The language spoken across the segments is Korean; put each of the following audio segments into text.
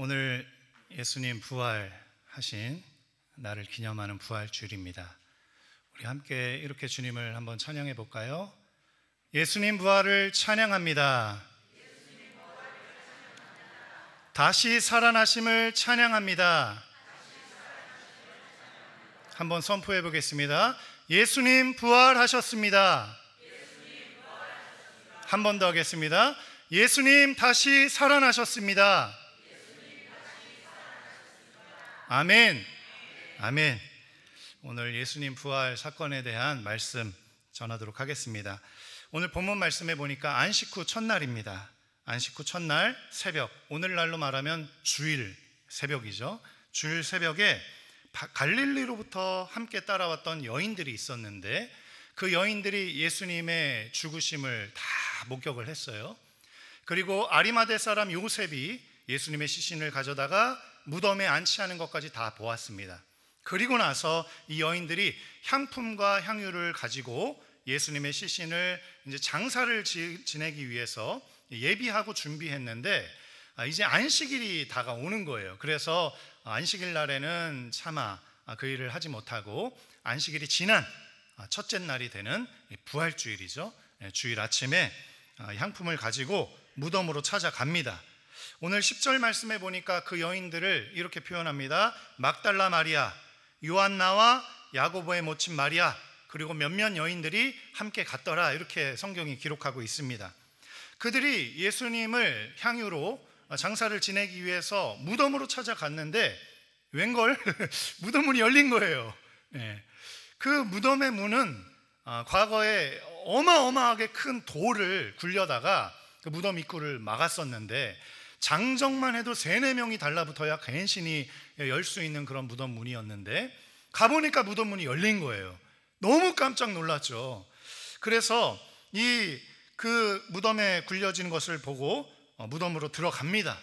오늘 예수님 부활하신 날을 기념하는 부활주일입니다. 우리 함께 이렇게 주님을 한번 찬양해 볼까요? 예수님 부활을 찬양합니다. 다시 살아나심을 찬양합니다. 한번 선포해 보겠습니다. 예수님 부활하셨습니다. 한 번 더 하겠습니다. 예수님 다시 살아나셨습니다. 아멘. 아멘. 오늘 예수님 부활 사건에 대한 말씀 전하도록 하겠습니다. 오늘 본문 말씀에 보니까 안식 후 첫날입니다. 안식 후 첫날 새벽, 오늘날로 말하면 주일 새벽이죠. 주일 새벽에 갈릴리로부터 함께 따라왔던 여인들이 있었는데 그 여인들이 예수님의 죽으심을 다 목격을 했어요. 그리고 아리마대 사람 요셉이 예수님의 시신을 가져다가 무덤에 안치하는 것까지 다 보았습니다. 그리고 나서 이 여인들이 향품과 향유를 가지고 예수님의 시신을 이제 장사를 지내기 위해서 예비하고 준비했는데 이제 안식일이 다가오는 거예요. 그래서 안식일 날에는 차마 그 일을 하지 못하고 안식일이 지난 첫째 날이 되는 부활주일이죠. 주일 아침에 향품을 가지고 무덤으로 찾아갑니다. 오늘 10절 말씀에 보니까 그 여인들을 이렇게 표현합니다. 막달라 마리아, 요한나와 야고보의 모친 마리아, 그리고 몇몇 여인들이 함께 갔더라, 이렇게 성경이 기록하고 있습니다. 그들이 예수님을 향유로 장사를 지내기 위해서 무덤으로 찾아갔는데 웬걸 무덤 문이 열린 거예요. 그 무덤의 문은 과거에 어마어마하게 큰 돌을 굴려다가 그 무덤 입구를 막았었는데 장정만 해도 3-4명이 달라붙어야 간신히 열 수 있는 그런 무덤 문이었는데 가보니까 무덤 문이 열린 거예요. 너무 깜짝 놀랐죠. 그래서 그 무덤에 굴려진 것을 보고 무덤으로 들어갑니다.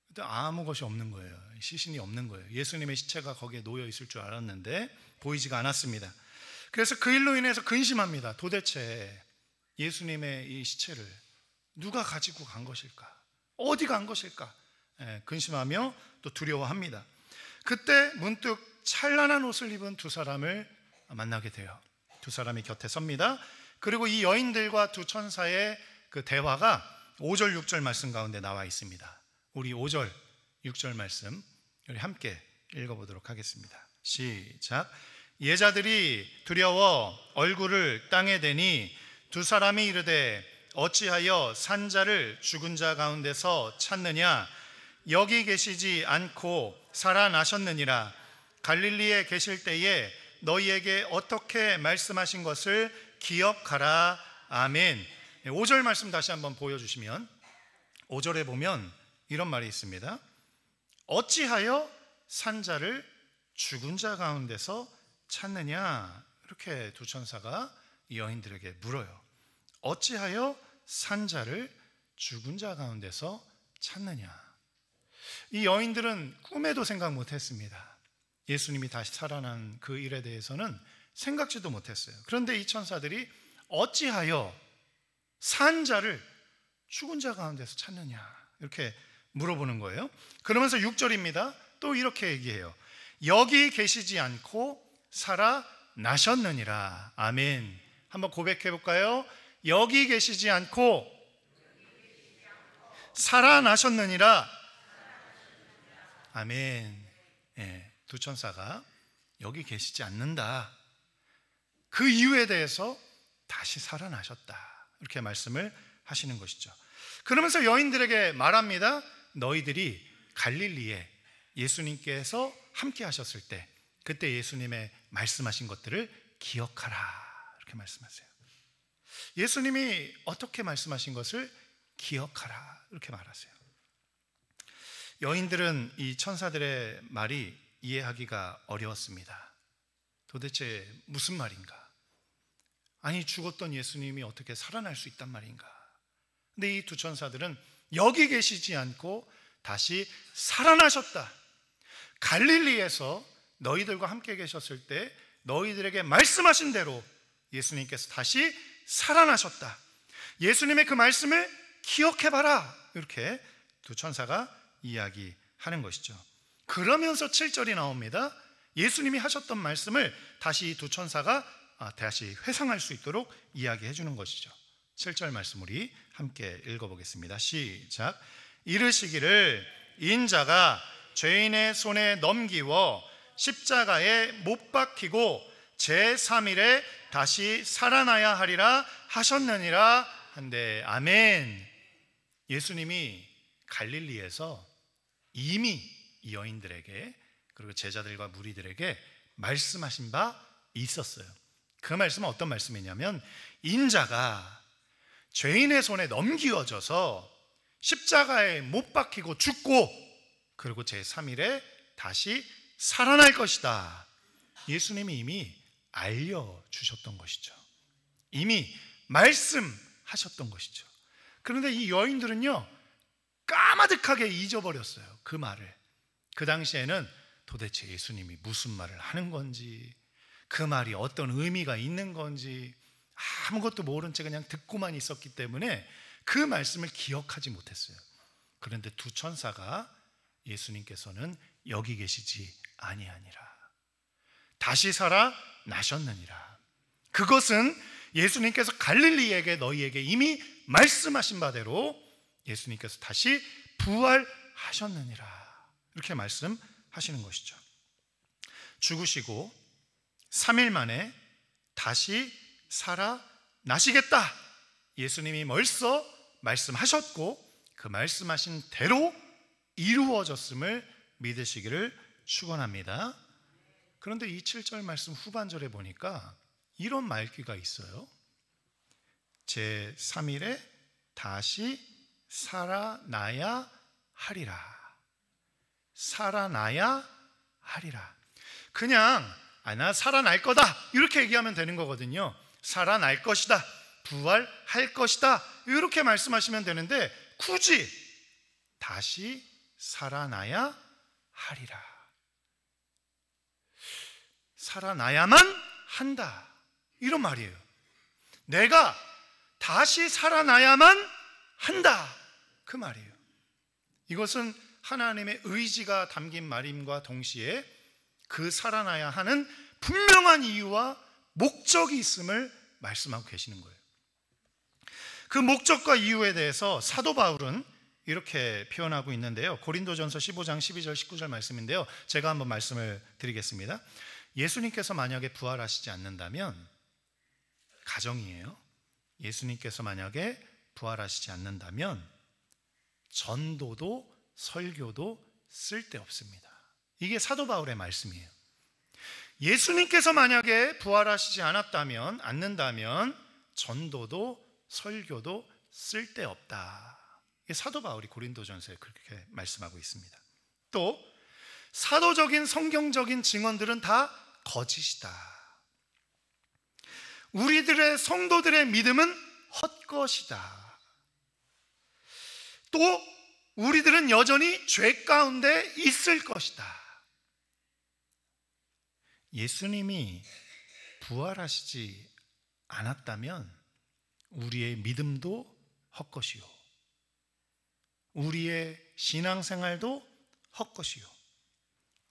근데 아무 것이 없는 거예요. 시신이 없는 거예요. 예수님의 시체가 거기에 놓여 있을 줄 알았는데 보이지가 않았습니다. 그래서 그 일로 인해서 근심합니다. 도대체 예수님의 이 시체를 누가 가지고 간 것일까? 어디 간 것일까? 근심하며 또 두려워합니다. 그때 문득 찬란한 옷을 입은 두 사람을 만나게 돼요. 두 사람이 곁에 섭니다. 그리고 이 여인들과 두 천사의 그 대화가 5절 6절 말씀 가운데 나와 있습니다. 우리 5절 6절 말씀 우리 함께 읽어보도록 하겠습니다. 시작. 예자들이 두려워 얼굴을 땅에 대니 두 사람이 이르되 어찌하여 산 자를 죽은 자 가운데서 찾느냐? 여기 계시지 않고 살아나셨느니라. 갈릴리에 계실 때에 너희에게 어떻게 말씀하신 것을 기억하라. 아멘. 5절 말씀 다시 한번 보여주시면 5절에 보면 이런 말이 있습니다. 어찌하여 산 자를 죽은 자 가운데서 찾느냐? 이렇게 두 천사가 이 여인들에게 물어요. 어찌하여 산 자를 죽은 자 가운데서 찾느냐? 이 여인들은 꿈에도 생각 못했습니다. 예수님이 다시 살아난 그 일에 대해서는 생각지도 못했어요. 그런데 이 천사들이 어찌하여 산 자를 죽은 자 가운데서 찾느냐? 이렇게 물어보는 거예요. 그러면서 6절입니다. 또 이렇게 얘기해요. 여기 계시지 않고 살아나셨느니라. 아멘. 한번 고백해 볼까요? 여기 계시지 않고 살아나셨느니라. 아멘. 두 천사가 여기 계시지 않는다, 그 이유에 대해서 다시 살아나셨다, 이렇게 말씀을 하시는 것이죠. 그러면서 여인들에게 말합니다. 너희들이 갈릴리에 예수님께서 함께 하셨을 때 그때 예수님의 말씀하신 것들을 기억하라, 이렇게 말씀하세요. 예수님이 어떻게 말씀하신 것을 기억하라, 이렇게 말하세요. 여인들은 이 천사들의 말이 이해하기가 어려웠습니다. 도대체 무슨 말인가? 아니, 죽었던 예수님이 어떻게 살아날 수 있단 말인가? 근데 이 두 천사들은 여기 계시지 않고 다시 살아나셨다, 갈릴리에서 너희들과 함께 계셨을 때 너희들에게 말씀하신 대로 예수님께서 다시 살아나셨다, 예수님의 그 말씀을 기억해봐라, 이렇게 두 천사가 이야기하는 것이죠. 그러면서 7절이 나옵니다. 예수님이 하셨던 말씀을 다시 이 두 천사가 다시 회상할 수 있도록 이야기해 주는 것이죠. 7절 말씀 우리 함께 읽어보겠습니다. 시작. 이르시기를 인자가 죄인의 손에 넘기워 십자가에 못 박히고 제3일에 다시 살아나야 하리라 하셨느니라 한데 아멘. 예수님이 갈릴리에서 이미 이 여인들에게 그리고 제자들과 무리들에게 말씀하신 바 있었어요. 그 말씀은 어떤 말씀이냐면 인자가 죄인의 손에 넘기워져서 십자가에 못 박히고 죽고 그리고 제3일에 다시 살아날 것이다. 예수님이 이미 알려주셨던 것이죠. 이미 말씀하셨던 것이죠. 그런데 이 여인들은요 까마득하게 잊어버렸어요. 그 말을. 그 당시에는 도대체 예수님이 무슨 말을 하는 건지, 그 말이 어떤 의미가 있는 건지 아무것도 모른 채 그냥 듣고만 있었기 때문에 그 말씀을 기억하지 못했어요. 그런데 두 천사가 예수님께서는 여기 계시지 아니하니라, 다시 살아나셨느니라. 그것은 예수님께서 갈릴리에게 너희에게 이미 말씀하신 바대로 예수님께서 다시 부활하셨느니라 이렇게 말씀하시는 것이죠. 죽으시고 3일 만에 다시 살아나시겠다 예수님이 벌써 말씀하셨고 그 말씀하신 대로 이루어졌음을 믿으시기를 축원합니다. 그런데 이 7절 말씀 후반절에 보니까 이런 말귀가 있어요. 제3일에 다시 살아나야 하리라. 살아나야 하리라. 그냥 나 살아날 거다 이렇게 얘기하면 되는 거거든요. 살아날 것이다, 부활할 것이다 이렇게 말씀하시면 되는데 굳이 다시 살아나야 하리라, 살아나야만 한다 이런 말이에요. 내가 다시 살아나야만 한다 그 말이에요. 이것은 하나님의 의지가 담긴 말임과 동시에 그 살아나야 하는 분명한 이유와 목적이 있음을 말씀하고 계시는 거예요. 그 목적과 이유에 대해서 사도 바울은 이렇게 표현하고 있는데요. 고린도전서 15장 12절 19절 말씀인데요. 제가 한번 말씀을 드리겠습니다. 예수님께서 만약에 부활하시지 않는다면, 가정이에요. 예수님께서 만약에 부활하시지 않는다면 전도도 설교도 쓸데없습니다. 이게 사도 바울의 말씀이에요. 예수님께서 만약에 부활하시지 않는다면 전도도 설교도 쓸데없다. 이게 사도 바울이 고린도전서에 그렇게 말씀하고 있습니다. 또 사도적인 성경적인 증언들은 다 거짓이다. 우리들의 성도들의 믿음은 헛것이다. 또 우리들은 여전히 죄 가운데 있을 것이다. 예수님이 부활하시지 않았다면 우리의 믿음도 헛것이요, 우리의 신앙생활도 헛것이요,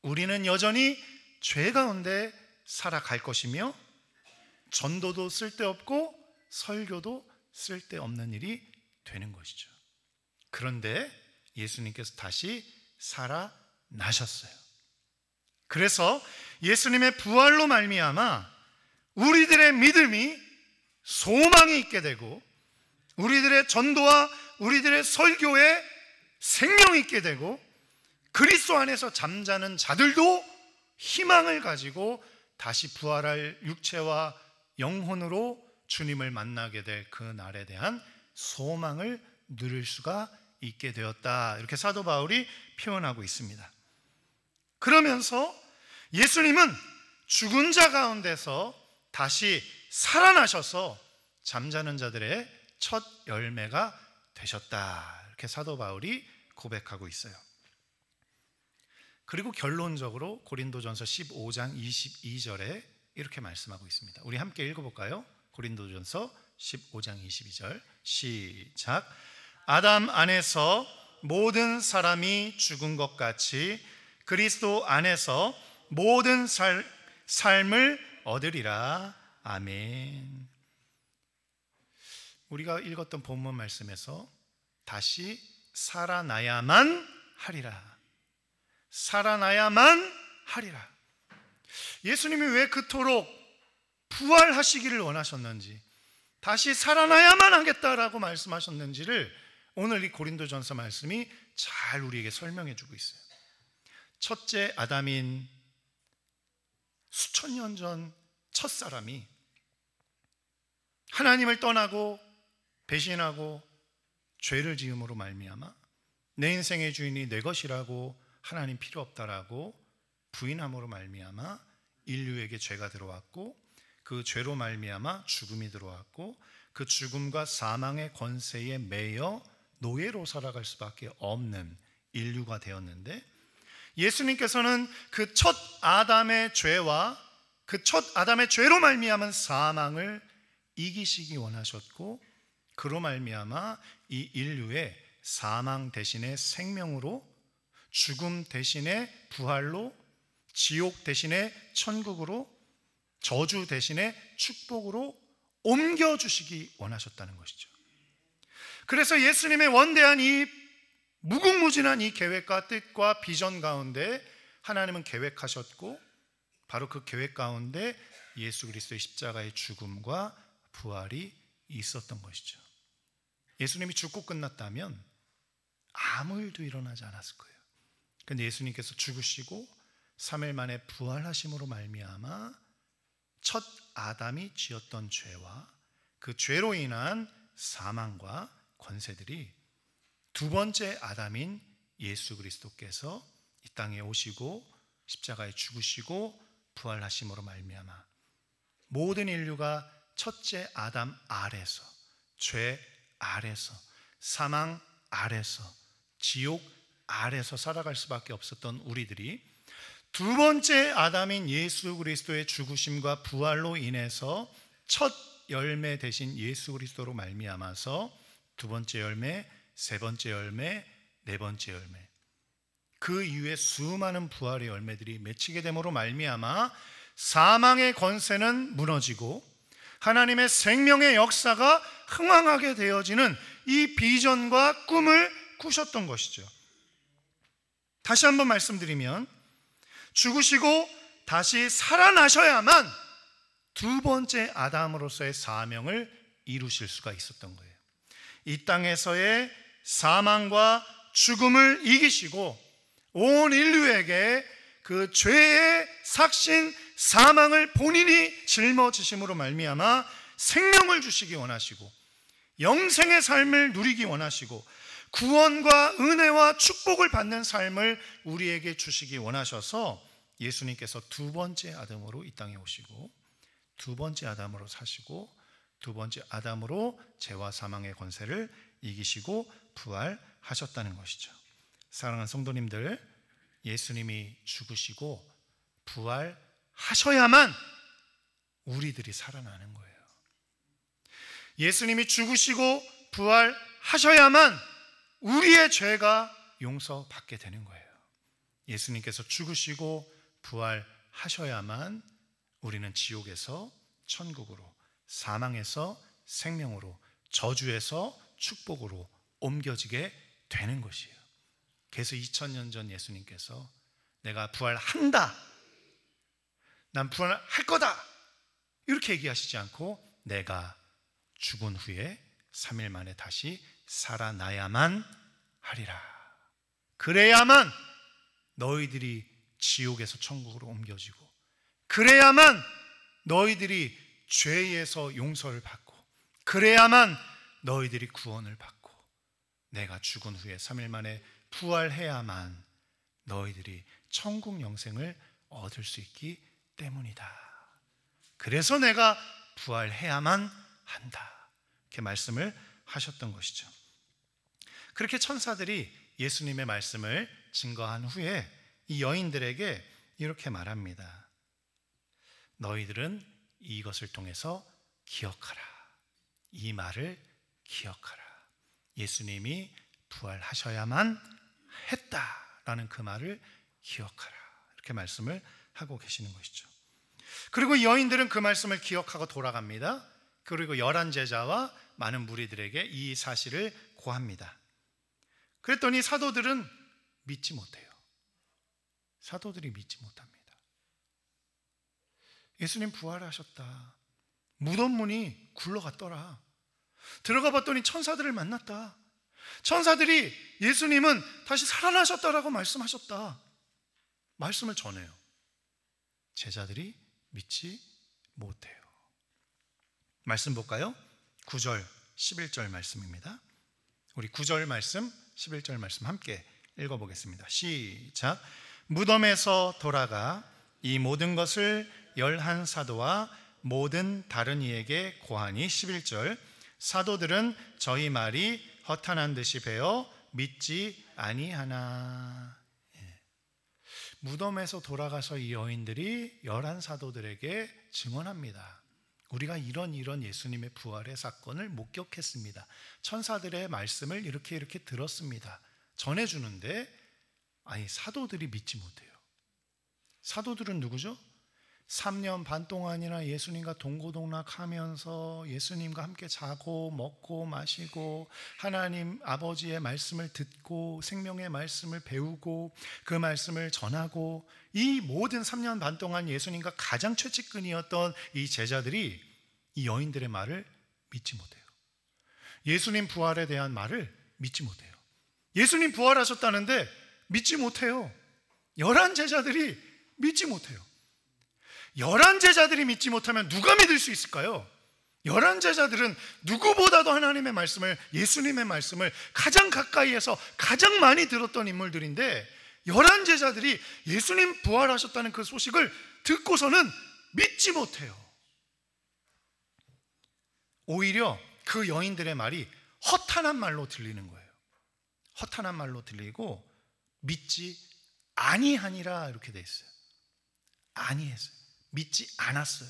우리는 여전히 죄 가운데 살아갈 것이며 전도도 쓸데없고 설교도 쓸데없는 일이 되는 것이죠. 그런데 예수님께서 다시 살아나셨어요. 그래서 예수님의 부활로 말미암아 우리들의 믿음이 소망이 있게 되고 우리들의 전도와 우리들의 설교에 생명이 있게 되고 그리스도 안에서 잠자는 자들도 희망을 가지고 다시 부활할 육체와 영혼으로 주님을 만나게 될 그 날에 대한 소망을 누릴 수가 있게 되었다. 이렇게 사도 바울이 표현하고 있습니다. 그러면서 예수님은 죽은 자 가운데서 다시 살아나셔서 잠자는 자들의 첫 열매가 되셨다. 이렇게 사도 바울이 고백하고 있어요. 그리고 결론적으로 고린도전서 15장 22절에 이렇게 말씀하고 있습니다. 우리 함께 읽어볼까요? 고린도전서 15장 22절 시작. 아담 안에서 모든 사람이 죽은 것 같이 그리스도 안에서 모든 삶을 얻으리라. 아멘. 우리가 읽었던 본문 말씀에서 다시 살아나야만 하리라. 살아나야만 하리라. 예수님이 왜 그토록 부활하시기를 원하셨는지, 다시 살아나야만 하겠다라고 말씀하셨는지를 오늘 이 고린도전서 말씀이 잘 우리에게 설명해 주고 있어요. 첫째 아담인 수천 년 전 첫사람이 하나님을 떠나고 배신하고 죄를 지음으로 말미암아 내 인생의 주인이 내 것이라고 하나님 필요 없다라고 부인함으로 말미암아 인류에게 죄가 들어왔고, 그 죄로 말미암아 죽음이 들어왔고, 그 죽음과 사망의 권세에 매여 노예로 살아갈 수밖에 없는 인류가 되었는데, 예수님께서는 그 첫 아담의 죄와 그 첫 아담의 죄로 말미암은 사망을 이기시기 원하셨고, 그로 말미암아 이 인류의 사망 대신에 생명으로, 죽음 대신에 부활로, 지옥 대신에 천국으로, 저주 대신에 축복으로 옮겨주시기 원하셨다는 것이죠. 그래서 예수님의 원대한 이 무궁무진한 이 계획과 뜻과 비전 가운데 하나님은 계획하셨고, 바로 그 계획 가운데 예수 그리스도의 십자가의 죽음과 부활이 있었던 것이죠. 예수님이 죽고 끝났다면 아무 일도 일어나지 않았을 거예요. 그런데 예수님께서 죽으시고 3일 만에 부활하심으로 말미암아 첫 아담이 지었던 죄와 그 죄로 인한 사망과 권세들이 두 번째 아담인 예수 그리스도께서 이 땅에 오시고 십자가에 죽으시고 부활하심으로 말미암아 모든 인류가 첫째 아담 아래서, 죄 아래서, 사망 아래서, 지옥 아래서 살아갈 수밖에 없었던 우리들이 두 번째 아담인 예수 그리스도의 죽으심과 부활로 인해서 첫 열매 되신 예수 그리스도로 말미암아서 두 번째 열매, 세 번째 열매, 네 번째 열매, 그 이후에 수많은 부활의 열매들이 맺히게 됨으로 말미암아 사망의 권세는 무너지고 하나님의 생명의 역사가 흥왕하게 되어지는 이 비전과 꿈을 꾸셨던 것이죠. 다시 한번 말씀드리면, 죽으시고 다시 살아나셔야만 두 번째 아담으로서의 사명을 이루실 수가 있었던 거예요. 이 땅에서의 사망과 죽음을 이기시고 온 인류에게 그 죄의 삭신 사망을 본인이 짊어지심으로 말미암아 생명을 주시기 원하시고 영생의 삶을 누리기 원하시고 구원과 은혜와 축복을 받는 삶을 우리에게 주시기 원하셔서 예수님께서 두 번째 아담으로 이 땅에 오시고 두 번째 아담으로 사시고 두 번째 아담으로 죄와 사망의 권세를 이기시고 부활하셨다는 것이죠. 사랑하는 성도님들, 예수님이 죽으시고 부활하셔야만 우리들이 살아나는 거예요. 예수님이 죽으시고 부활하셔야만 우리의 죄가 용서받게 되는 거예요. 예수님께서 죽으시고 부활하셔야만 우리는 지옥에서 천국으로, 사망에서 생명으로, 저주에서 축복으로 옮겨지게 되는 것이에요. 그래서 2000년 전 예수님께서 내가 부활한다, 난 부활할 거다, 이렇게 얘기하시지 않고 내가 죽은 후에 3일 만에 다시 살아나야만 하리라. 그래야만 너희들이 지옥에서 천국으로 옮겨지고, 그래야만 너희들이 죄에서 용서를 받고, 그래야만 너희들이 구원을 받고, 내가 죽은 후에 3일 만에 부활해야만 너희들이 천국 영생을 얻을 수 있기 때문이다. 그래서 내가 부활해야만 한다, 이렇게 말씀을 하셨던 것이죠. 그렇게 천사들이 예수님의 말씀을 증거한 후에 이 여인들에게 이렇게 말합니다. 너희들은 이것을 통해서 기억하라. 이 말을 기억하라. 예수님이 부활하셔야만 했다라는 그 말을 기억하라, 이렇게 말씀을 하고 계시는 것이죠. 그리고 이 여인들은 그 말씀을 기억하고 돌아갑니다. 그리고 11 제자와 많은 무리들에게 이 사실을 고합니다. 그랬더니 사도들은 믿지 못해요. 사도들이 믿지 못합니다. 예수님 부활하셨다. 무덤 문이 굴러갔더라. 들어가 봤더니 천사들을 만났다. 천사들이 예수님은 다시 살아나셨다라고 말씀하셨다. 말씀을 전해요. 제자들이 믿지 못해요. 말씀 볼까요? 9절 11절 말씀입니다. 우리 9절 말씀 11절 말씀 함께 읽어보겠습니다. 시작. 무덤에서 돌아가 이 모든 것을 11 사도와 모든 다른 이에게 고하니 11절. 사도들은 저희 말이 허탄한 듯이 배어 믿지 아니하나. 무덤에서 돌아가서 이 여인들이 11 사도들에게 증언합니다. 우리가 이런 예수님의 부활의 사건을 목격했습니다. 천사들의 말씀을 이렇게 들었습니다. 전해주는데 사도들이 믿지 못해요. 사도들은 누구죠? 3년 반 동안이나 예수님과 동고동락하면서 예수님과 함께 자고 먹고 마시고 하나님 아버지의 말씀을 듣고 생명의 말씀을 배우고 그 말씀을 전하고 이 모든 3년 반 동안 예수님과 가장 최측근이었던 이 제자들이 이 여인들의 말을 믿지 못해요. 예수님 부활에 대한 말을 믿지 못해요. 예수님 부활하셨다는데 믿지 못해요. 11 제자들이 믿지 못해요. 11 제자들이 믿지 못하면 누가 믿을 수 있을까요? 11 제자들은 누구보다도 하나님의 말씀을, 예수님의 말씀을 가장 가까이에서 가장 많이 들었던 인물들인데 11 제자들이 예수님 부활하셨다는 그 소식을 듣고서는 믿지 못해요. 오히려 그 여인들의 말이 허탄한 말로 들리는 거예요. 허탄한 말로 들리고 믿지 아니하니라 이렇게 돼 있어요. 아니했어요. 믿지 않았어요.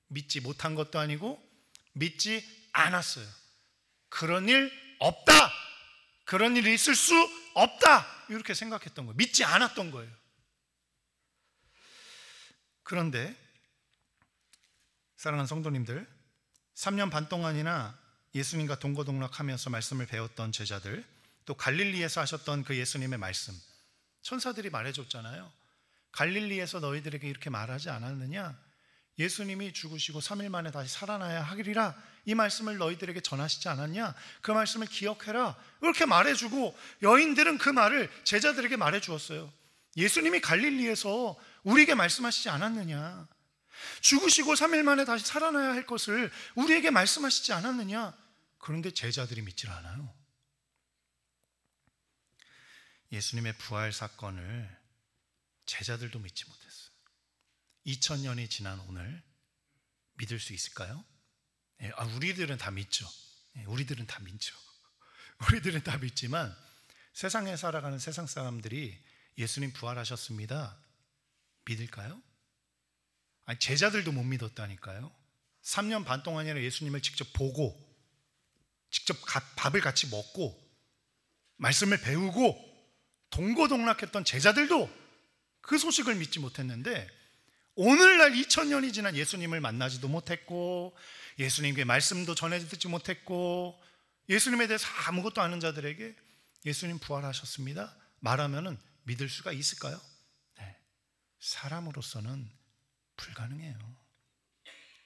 믿지 못한 것도 아니고 믿지 않았어요. 그런 일 없다. 그런 일이 있을 수 없다. 이렇게 생각했던 거예요. 믿지 않았던 거예요. 그런데 사랑하는 성도님들, 3년 반 동안이나 예수님과 동고동락하면서 말씀을 배웠던 제자들, 또 갈릴리에서 하셨던 그 예수님의 말씀, 천사들이 말해줬잖아요. 갈릴리에서 너희들에게 이렇게 말하지 않았느냐? 예수님이 죽으시고 3일 만에 다시 살아나야 하리라, 이 말씀을 너희들에게 전하시지 않았냐? 그 말씀을 기억해라, 이렇게 말해주고 여인들은 그 말을 제자들에게 말해주었어요. 예수님이 갈릴리에서 우리에게 말씀하시지 않았느냐? 죽으시고 3일 만에 다시 살아나야 할 것을 우리에게 말씀하시지 않았느냐? 그런데 제자들이 믿질 않아요. 예수님의 부활 사건을 제자들도 믿지 못했어요. 2000년이 지난 오늘 믿을 수 있을까요? 우리들은 다 믿죠. 우리들은 다 믿죠. 우리들은 다 믿지만 세상에 살아가는 세상 사람들이 예수님 부활하셨습니다, 믿을까요? 제자들도 못 믿었다니까요. 3년 반 동안이나 예수님을 직접 보고 직접 밥을 같이 먹고 말씀을 배우고 동고동락했던 제자들도 그 소식을 믿지 못했는데, 오늘날 2000년이 지난 예수님을 만나지도 못했고 예수님께 말씀도 전해 듣지 못했고 예수님에 대해서 아무것도 아는 자들에게 예수님 부활하셨습니다 말하면은 믿을 수가 있을까요? 네. 사람으로서는 불가능해요.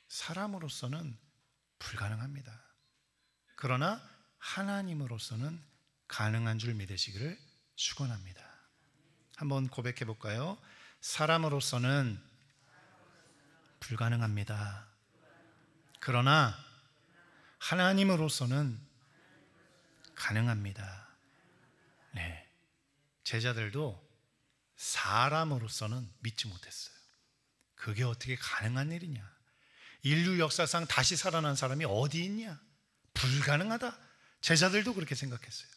사람으로서는 불가능합니다. 그러나 하나님으로서는 가능한 줄 믿으시기를 축원합니다. 한번 고백해 볼까요? 사람으로서는 불가능합니다. 그러나 하나님으로서는 가능합니다. 네. 제자들도 사람으로서는 믿지 못했어요. 그게 어떻게 가능한 일이냐? 인류 역사상 다시 살아난 사람이 어디 있냐? 불가능하다. 제자들도 그렇게 생각했어요.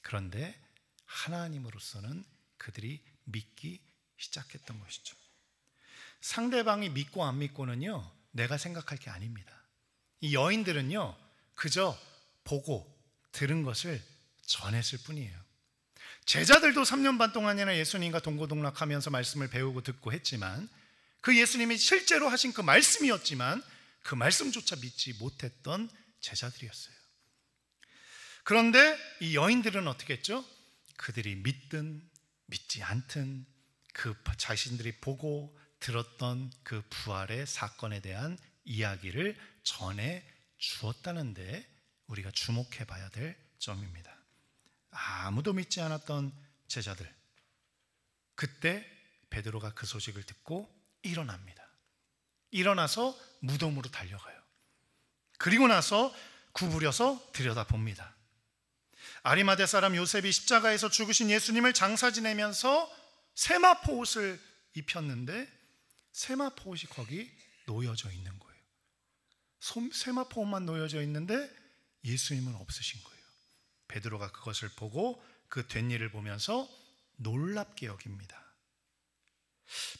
그런데 하나님으로서는 그들이 믿기 시작했던 것이죠. 상대방이 믿고 안 믿고는요, 내가 생각할 게 아닙니다. 이 여인들은요, 그저 보고 들은 것을 전했을 뿐이에요. 제자들도 3년 반 동안이나 예수님과 동고동락하면서 말씀을 배우고 듣고 했지만 그 예수님이 실제로 하신 그 말씀이었지만 그 말씀조차 믿지 못했던 제자들이었어요. 그런데 이 여인들은 어떻게 했죠? 그들이 믿든 믿지 않든 그 자신들이 보고 들었던 그 부활의 사건에 대한 이야기를 전해 주었다는데 우리가 주목해 봐야 될 점입니다. 아무도 믿지 않았던 제자들, 그때 베드로가 그 소식을 듣고 일어납니다. 일어나서 무덤으로 달려가요. 그리고 나서 구부려서 들여다봅니다. 아리마대 사람 요셉이 십자가에서 죽으신 예수님을 장사 지내면서 세마포 옷을 입혔는데 세마포 옷이 거기 놓여져 있는 거예요. 세마포 옷만 놓여져 있는데 예수님은 없으신 거예요. 베드로가 그것을 보고 그 된 일을 보면서 놀랍게 여깁니다.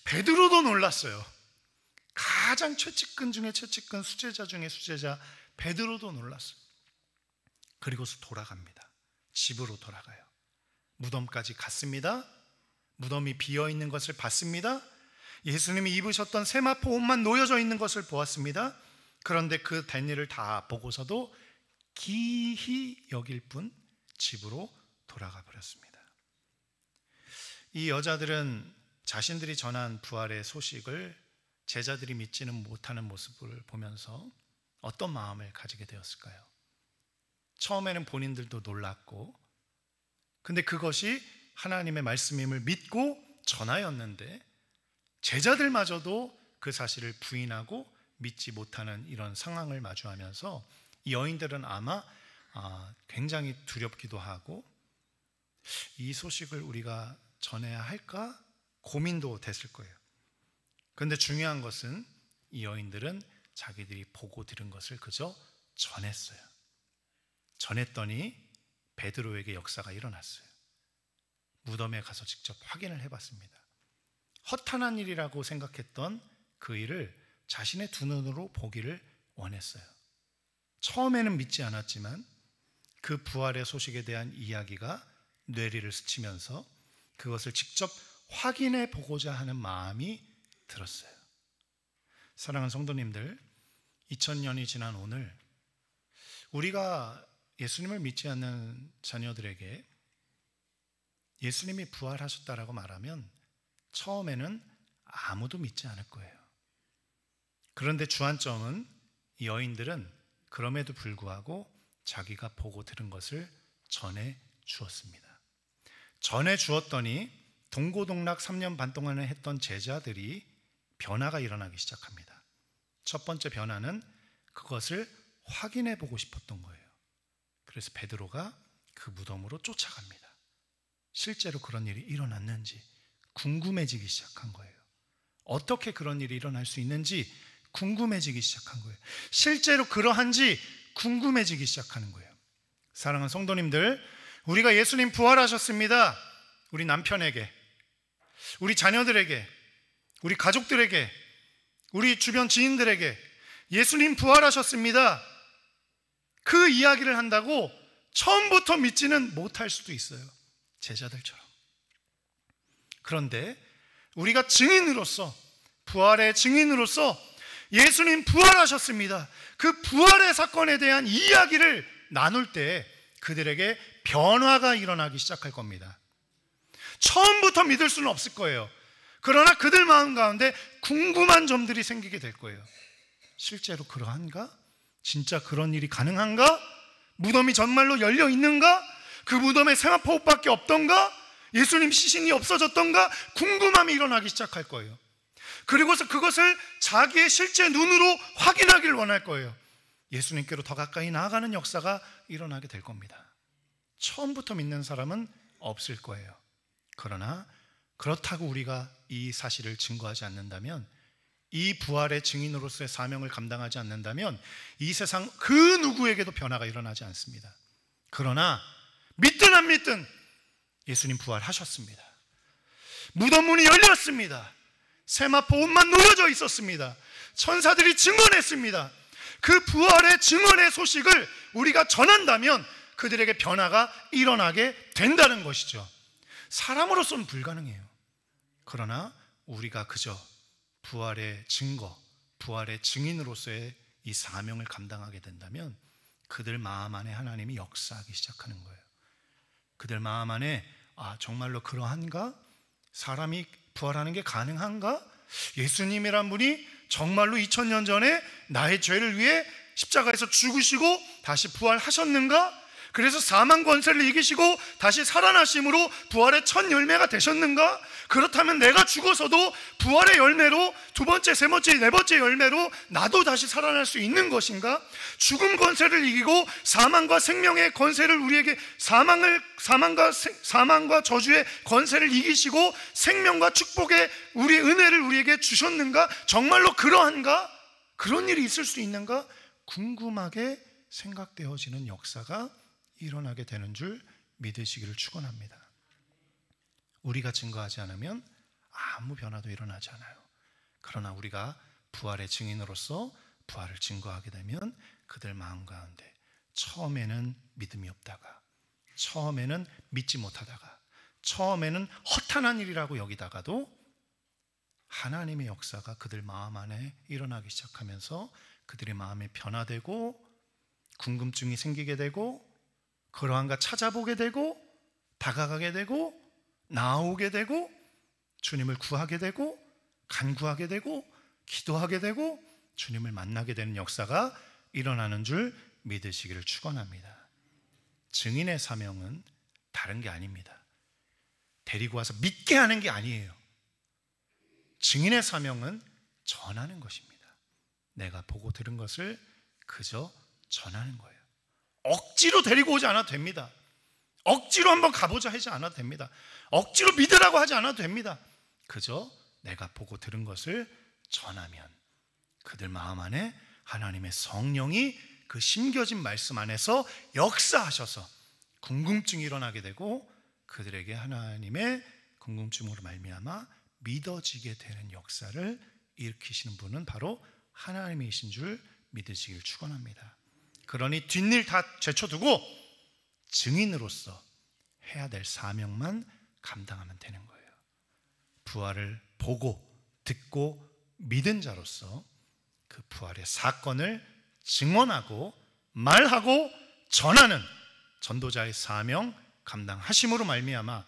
베드로도 놀랐어요. 가장 최측근 중에 최측근, 수제자 중에 수제자 베드로도 놀랐어요. 그리고서 돌아갑니다. 집으로 돌아가요. 무덤까지 갔습니다. 무덤이 비어있는 것을 봤습니다. 예수님이 입으셨던 세마포 옷만 놓여져 있는 것을 보았습니다. 그런데 그 된 일을 다 보고서도 기히 여길 뿐 집으로 돌아가 버렸습니다. 이 여자들은 자신들이 전한 부활의 소식을 제자들이 믿지는 못하는 모습을 보면서 어떤 마음을 가지게 되었을까요? 처음에는 본인들도 놀랐고, 근데 그것이 하나님의 말씀임을 믿고 전하였는데 제자들마저도 그 사실을 부인하고 믿지 못하는 이런 상황을 마주하면서 이 여인들은 아마 굉장히 두렵기도 하고 이 소식을 우리가 전해야 할까 고민도 됐을 거예요. 그런데 중요한 것은 이 여인들은 자기들이 보고 들은 것을 그저 전했어요. 전했더니 베드로에게 역사가 일어났어요. 무덤에 가서 직접 확인을 해봤습니다. 허탄한 일이라고 생각했던 그 일을 자신의 두 눈으로 보기를 원했어요. 처음에는 믿지 않았지만 그 부활의 소식에 대한 이야기가 뇌리를 스치면서 그것을 직접 확인해 보고자 하는 마음이 들었어요. 사랑하는 성도님들, 2000년이 지난 오늘 우리가 예수님을 믿지 않는 자녀들에게 예수님이 부활하셨다라고 말하면 처음에는 아무도 믿지 않을 거예요. 그런데 주안점은 이 여인들은 그럼에도 불구하고 자기가 보고 들은 것을 전해 주었습니다. 전해 주었더니 동고동락 3년 반 동안을 했던 제자들이 변화가 일어나기 시작합니다. 첫 번째 변화는 그것을 확인해 보고 싶었던 거예요. 그래서 베드로가 그 무덤으로 쫓아갑니다. 실제로 그런 일이 일어났는지 궁금해지기 시작한 거예요. 어떻게 그런 일이 일어날 수 있는지 궁금해지기 시작한 거예요. 실제로 그러한지 궁금해지기 시작하는 거예요. 사랑하는 성도님들, 우리가 예수님 부활하셨습니다. 우리 남편에게, 우리 자녀들에게, 우리 가족들에게, 우리 주변 지인들에게 예수님 부활하셨습니다. 그 이야기를 한다고 처음부터 믿지는 못할 수도 있어요. 제자들처럼. 그런데 우리가 증인으로서, 부활의 증인으로서 예수님 부활하셨습니다. 그 부활의 사건에 대한 이야기를 나눌 때 그들에게 변화가 일어나기 시작할 겁니다. 처음부터 믿을 수는 없을 거예요. 그러나 그들 마음 가운데 궁금한 점들이 생기게 될 거예요. 실제로 그러한가? 진짜 그런 일이 가능한가? 무덤이 정말로 열려 있는가? 그 무덤에 세마포 옷밖에 없던가? 예수님 시신이 없어졌던가? 궁금함이 일어나기 시작할 거예요. 그리고서 그것을 자기의 실제 눈으로 확인하길 원할 거예요. 예수님께로 더 가까이 나아가는 역사가 일어나게 될 겁니다. 처음부터 믿는 사람은 없을 거예요. 그러나 그렇다고 우리가 이 사실을 증거하지 않는다면, 이 부활의 증인으로서의 사명을 감당하지 않는다면 이 세상 그 누구에게도 변화가 일어나지 않습니다. 그러나 믿든 안 믿든 예수님 부활하셨습니다. 무덤 문이 열렸습니다. 세마포 옷만 놓여져 있었습니다. 천사들이 증언했습니다. 그 부활의 증언의 소식을 우리가 전한다면 그들에게 변화가 일어나게 된다는 것이죠. 사람으로서는 불가능해요. 그러나 우리가 그저 부활의 증거, 부활의 증인으로서의 이 사명을 감당하게 된다면 그들 마음 안에 하나님이 역사하기 시작하는 거예요. 그들 마음 안에 정말로 그러한가? 사람이 부활하는 게 가능한가? 예수님이란 분이 정말로 2000년 전에 나의 죄를 위해 십자가에서 죽으시고 다시 부활하셨는가? 그래서 사망 권세를 이기시고 다시 살아나심으로 부활의 첫 열매가 되셨는가? 그렇다면 내가 죽어서도 부활의 열매로 두 번째, 세 번째, 네 번째 열매로 나도 다시 살아날 수 있는 것인가? 죽음 권세를 이기고 사망과 생명의 권세를 우리에게 사망과 저주의 권세를 이기시고 생명과 축복의 우리의 은혜를 우리에게 주셨는가? 정말로 그러한가? 그런 일이 있을 수 있는가? 궁금하게 생각되어지는 역사가 일어나게 되는 줄 믿으시기를 축원합니다. 우리가 증거하지 않으면 아무 변화도 일어나지 않아요. 그러나 우리가 부활의 증인으로서 부활을 증거하게 되면 그들 마음 가운데 처음에는 믿음이 없다가, 처음에는 믿지 못하다가, 처음에는 허탄한 일이라고 여기다가도 하나님의 역사가 그들 마음 안에 일어나기 시작하면서 그들의 마음이 변화되고 궁금증이 생기게 되고 그러한가 찾아보게 되고 다가가게 되고 나오게 되고 주님을 구하게 되고 간구하게 되고 기도하게 되고 주님을 만나게 되는 역사가 일어나는 줄 믿으시기를 축원합니다. 증인의 사명은 다른 게 아닙니다. 데리고 와서 믿게 하는 게 아니에요. 증인의 사명은 전하는 것입니다. 내가 보고 들은 것을 그저 전하는 거예요. 억지로 데리고 오지 않아도 됩니다. 억지로 한번 가보자 하지 않아도 됩니다. 억지로 믿으라고 하지 않아도 됩니다. 그저 내가 보고 들은 것을 전하면 그들 마음 안에 하나님의 성령이 그 심겨진 말씀 안에서 역사하셔서 궁금증이 일어나게 되고 그들에게 하나님의 궁금증으로 말미암아 믿어지게 되는 역사를 일으키시는 분은 바로 하나님이신 줄 믿으시길 축원합니다. 그러니 뒷일 다 제쳐두고 증인으로서 해야 될 사명만 감당하면 되는 거예요. 부활을 보고 듣고 믿은 자로서 그 부활의 사건을 증언하고 말하고 전하는 전도자의 사명 감당하심으로 말미암아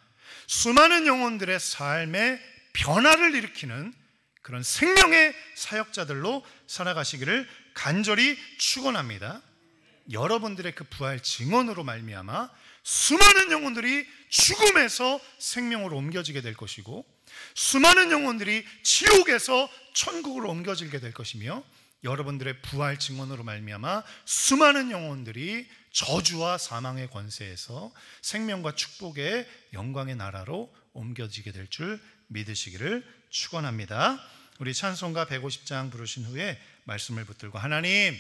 수많은 영혼들의 삶의 변화를 일으키는 그런 생명의 사역자들로 살아가시기를 간절히 축원합니다. 여러분들의 그 부활 증언으로 말미암아 수많은 영혼들이 죽음에서 생명으로 옮겨지게 될 것이고 수많은 영혼들이 지옥에서 천국으로 옮겨지게 될 것이며 여러분들의 부활 증언으로 말미암아 수많은 영혼들이 저주와 사망의 권세에서 생명과 축복의 영광의 나라로 옮겨지게 될 줄 믿으시기를 축원합니다. 우리 찬송가 150장 부르신 후에 말씀을 붙들고 하나님,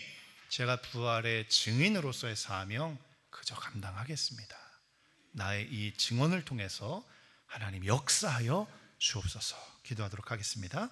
제가 부활의 증인으로서의 사명 그저 감당하겠습니다. 나의 이 증언을 통해서 하나님 역사하여 주옵소서. 기도하도록 하겠습니다.